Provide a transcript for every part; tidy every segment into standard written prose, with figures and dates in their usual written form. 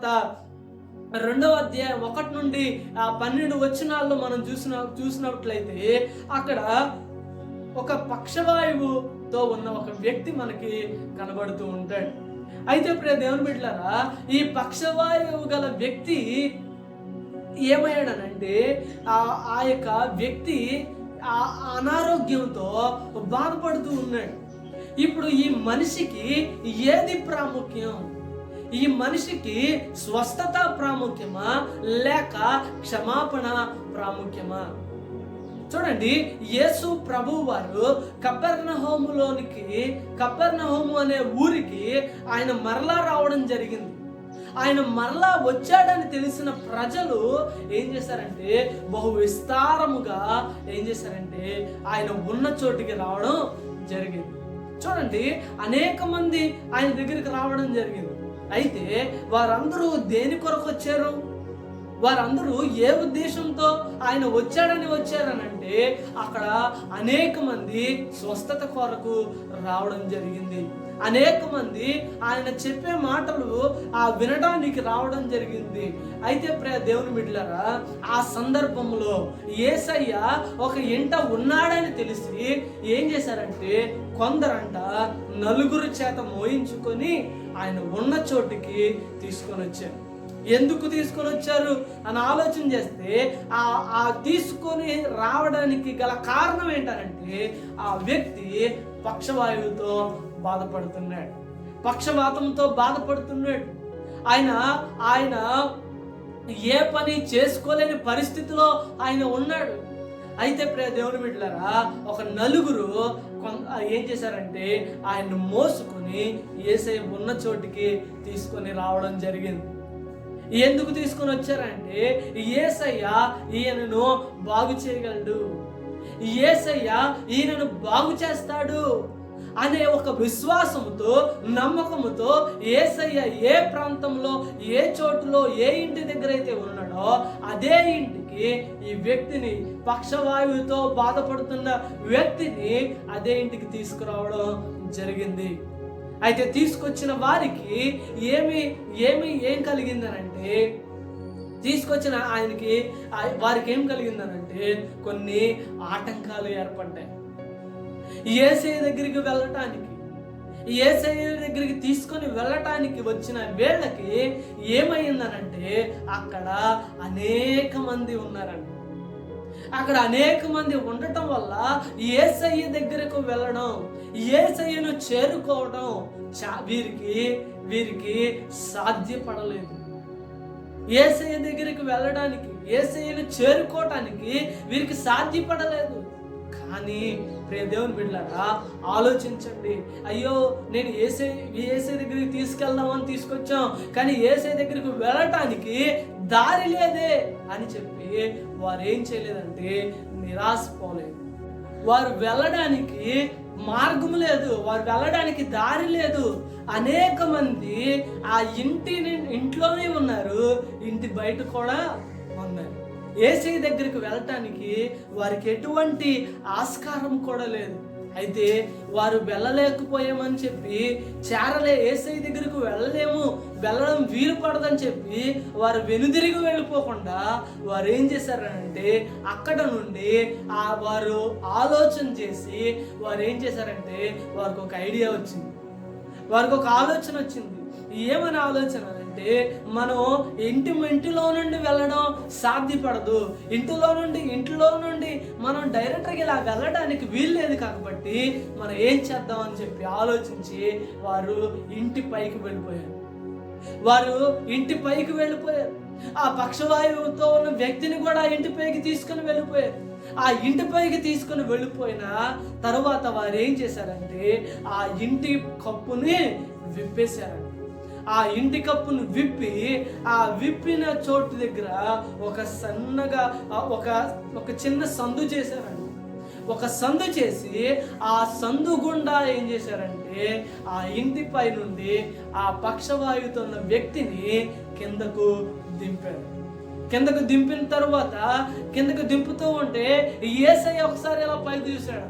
సువార్త 2వ అధ్యాయం 1 నుండి 12 వచనాల్లో మనం చూసినట్లయితే అక్కడ ఒక పక్షవాయువుతో ఉన్న ఒక వ్యక్తి మనకి కనబడుతూ ఉంటాడు. అయితే ప్రియ దేవుని బిడ్డలారా, ఈ పక్షవాయువు గల వ్యక్తి ఏమయ్యాడనంటే ఆ యొక్క వ్యక్తి అనారోగ్యంతో బాధపడుతూ ఉన్నాడు. ఇప్పుడు ఈ మనిషికి ఏది ప్రాముఖ్యం? ఈ మనిషికి స్వస్థత ప్రాముఖ్యమా లేక క్షమాపణ ప్రాముఖ్యమా? చూడండి, యేసు ప్రభువు వారు కపెర్నహూము అనే ఊరికి ఆయన మరలా రావడం జరిగింది. ఆయన మరలా వచ్చాడని తెలిసిన ప్రజలు ఏం చేశారంటే బహు విస్తారముగా ఏం చేశారంటే ఆయన ఉన్న చోటికి రావడం జరిగింది. చూడండి, అనేక మంది ఆయన దగ్గరికి రావడం జరిగింది. అయితే వారందరూ దేని కొరకు వచ్చారు? వారందరూ ఏ ఉద్దేశంతో ఆయన వచ్చారనంటే అక్కడ అనేక మంది స్వస్థత కొరకు రావడం జరిగింది. అనేక మంది ఆయన చెప్పే మాటలు వినడానికి రావడం జరిగింది. అయితే ప్రియ దేవుని బిడ్డలారా, ఆ సందర్భంలో యేసయ్య ఒక ఇంట ఉన్నాడని తెలిసి ఏం చేశారంటే కొందరంట నలుగురు చేత మోయించుకొని ఆయన ఉన్న చోటికి తీసుకొని వచ్చారు. ఎందుకు తీసుకొని వచ్చారు అని ఆలోచన చేస్తే ఆ తీసుకొని రావడానికి గల కారణం ఏంటంటే ఆ వ్యక్తి పక్షవాయువుతో బాధపడుతున్నాడు, పక్షవాతంతో బాధపడుతున్నాడు. ఆయన ఏ పని చేసుకోలేని పరిస్థితిలో ఆయన ఉన్నాడు. అయితే ప్రియ దేవుని బిడ్డలారా, ఒక నలుగురు ఏం చేశారంటే ఆయన మోసుకొని యేసయ్య ఉన్న చోటికి తీసుకొని రావడం జరిగింది. ఎందుకు తీసుకొని వచ్చారంటే యేసయ్య ఈయనను బాగు చేయగలడు, యేసయ్య ఈయనను బాగు చేస్తాడు అనే ఒక విశ్వాసముతో, నమ్మకముతో యేసయ్య ఏ ప్రాంతంలో, ఏ చోటులో, ఏ ఇంటి దగ్గర అయితే ఉన్నాడో అదే ఇంటికి ఈ వ్యక్తిని, పక్షవాయువుతో బాధపడుతున్న వ్యక్తిని అదే ఇంటికి తీసుకురావడం జరిగింది. అయితే తీసుకొచ్చిన వారికి ఏం కలిగిందనంటే తీసుకొచ్చిన వారికి ఏం కలిగిందనంటే కొన్ని ఆటంకాలు ఏర్పడ్డాయి. యేసయ్య దగ్గరికి వెళ్ళటానికి, యేసయ్య దగ్గరికి తీసుకొని వెళ్ళటానికి వచ్చిన వేళ్ళకి ఏమైందనంటే అక్కడ అనేక మంది ఉన్నారంట. అక్కడ అనేక మంది ఉండటం వల్ల యేసయ్య దగ్గరకు వెళ్ళడం, యేసయ్యను చేరుకోవడం వీరికి సాధ్యపడలేదు. యేసయ్య దగ్గరికి వెళ్ళడానికి, యేసయ్యను చేరుకోవటానికి వీరికి సాధ్యపడలేదు. కానీ ప్రియ దేవుని బిడ్డలారా, ఆలోచించండి. అయ్యో, నేను యేసయ్య దగ్గరికి తీసుకెళ్దామని తీసుకొచ్చాం, కానీ యేసయ్య దగ్గరికి వెళ్ళటానికి దారి లేదే అని చెప్పి వారు ఏం చేయలేదంటే నిరాశపోలేదు. వారు వెళ్ళడానికి మార్గం లేదు, వారు వెళ్ళడానికి దారి లేదు. అనేక మంది ఆ ఇంట్లోనే ఉన్నారు, ఇంటి బయట కూడా ఉన్నారు. యేసయ్య దగ్గరికి వెళ్ళటానికి వారికి ఎటువంటి ఆస్కారం కూడా లేదు. అయితే వారు వెళ్ళలేకపోయామని చెప్పి యేసయ్య దగ్గరకు వెళ్ళడం వీలు పడదని చెప్పి వారు వెనుదిరిగి వెళ్ళిపోకుండా వారు ఏం చేశారంటే అక్కడ నుండి వారు ఆలోచన చేసి వారు ఏం చేశారంటే వారికి ఒక ఐడియా వచ్చింది, వారికి ఒక ఆలోచన వచ్చింది. ఏమని ఆలోచన అంటే మనం ఇంటిలో నుండి వెళ్ళడం సాధ్యపడదు, ఇంట్లో నుండి మనం డైరెక్ట్గా ఇలా వెళ్ళడానికి వీల్లేదు, కాబట్టి మనం ఏం చేద్దామని చెప్పి ఆలోచించి వారు ఇంటి పైకి వెళ్ళిపోయారు. ఆ పక్షవాయువుతో ఉన్న వ్యక్తిని కూడా ఇంటిపైకి తీసుకుని వెళ్ళిపోయారు. ఆ ఇంటిపైకి తీసుకుని వెళ్ళిపోయిన తర్వాత వారు ఏం చేశారంటే ఆ ఇంటి కప్పుని విప్పేశారండి. ఆ ఇంటి కప్పును విప్పిన చోటు దగ్గర ఒక సన్నగా ఒక చిన్న సందు చేశారండి. ఒక సందు చేసి ఆ సందు గుండా ఏం చేశారంటే ఆ ఇంటిపై నుండి ఆ పక్షవాయువుతో ఉన్న వ్యక్తిని కిందకు దింపిన తర్వాత కిందకు దింపుతూ ఉంటే యేసయ్య ఒకసారి ఇలా పైకి చూశాడు.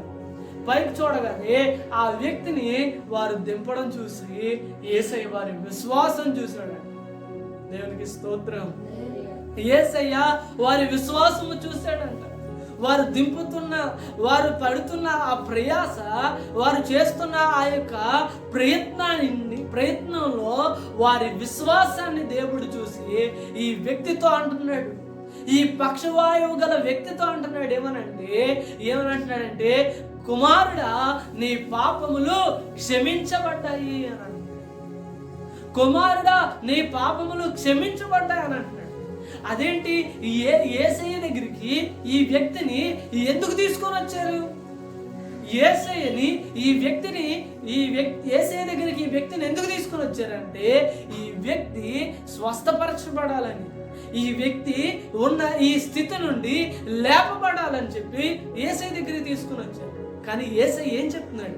పైకి చూడగానే ఆ వ్యక్తిని వారు దింపడం చూసి యేసయ్య వారి విశ్వాసం చూశాడు. దేవునికి స్తోత్రం. యేసయ్య వారి విశ్వాసము చూశాడంట. వారు దింపుతున్న, వారు పడుతున్న ఆ ప్రయాస, వారు చేస్తున్న ఆ యొక్క ప్రయత్నంలో వారి విశ్వాసాన్ని దేవుడు చూసి ఈ వ్యక్తితో అంటున్నాడు, ఈ పక్షవాయువు గల వ్యక్తితో అంటున్నాడు ఏమనంటున్నాడంటే కుమారుడా నీ పాపములు క్షమించబడ్డాయి అని అంటున్నాడు. కుమారుడా నీ పాపములు క్షమించబడ్డాయి అని అంటున్నాడు. అదేంటి, యేసయ్య దగ్గరికి ఈ వ్యక్తిని ఎందుకు తీసుకొని వచ్చారు? యేసయ్య దగ్గరికి ఈ వ్యక్తిని ఎందుకు తీసుకొని వచ్చారంటే ఈ వ్యక్తి స్వస్థపరచబడాలని, ఈ వ్యక్తి ఉన్న ఈ స్థితి నుండి లేపబడాలని చెప్పి యేసయ్య దగ్గరికి తీసుకొని వచ్చారు. కానీ యేసయ్య ఏం చెప్తున్నాడు?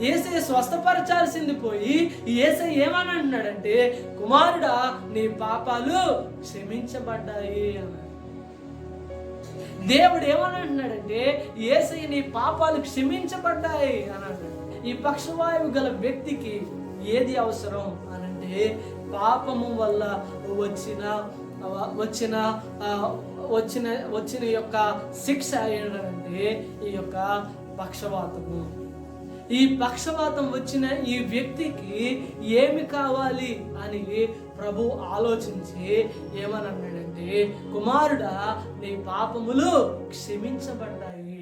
యేసయ్య స్వస్థపరచాల్సింది పోయి యేసయ్య ఏమని అంటున్నాడంటే కుమారుడా నీ పాపాలు క్షమించబడ్డాయి అన్నాడు. దేవుడు ఏమని అంటున్నాడంటే యేసయ్య నీ పాపాలు క్షమించబడ్డాయి అని అన్నాడు. ఈ పక్షవాయువు గల వ్యక్తికి ఏది అవసరం అనంటే పాపము వల్ల వచ్చిన యొక్క శిక్ష ఏంటంటే ఈ యొక్క పక్షవాతము. ఈ పక్షవాతం వచ్చిన ఈ వ్యక్తికి ఏమి కావాలి అని ప్రభు ఆలోచించి ఏమని అన్నాడంటే కుమారుడా నీ పాపములు క్షమించబడ్డాయి.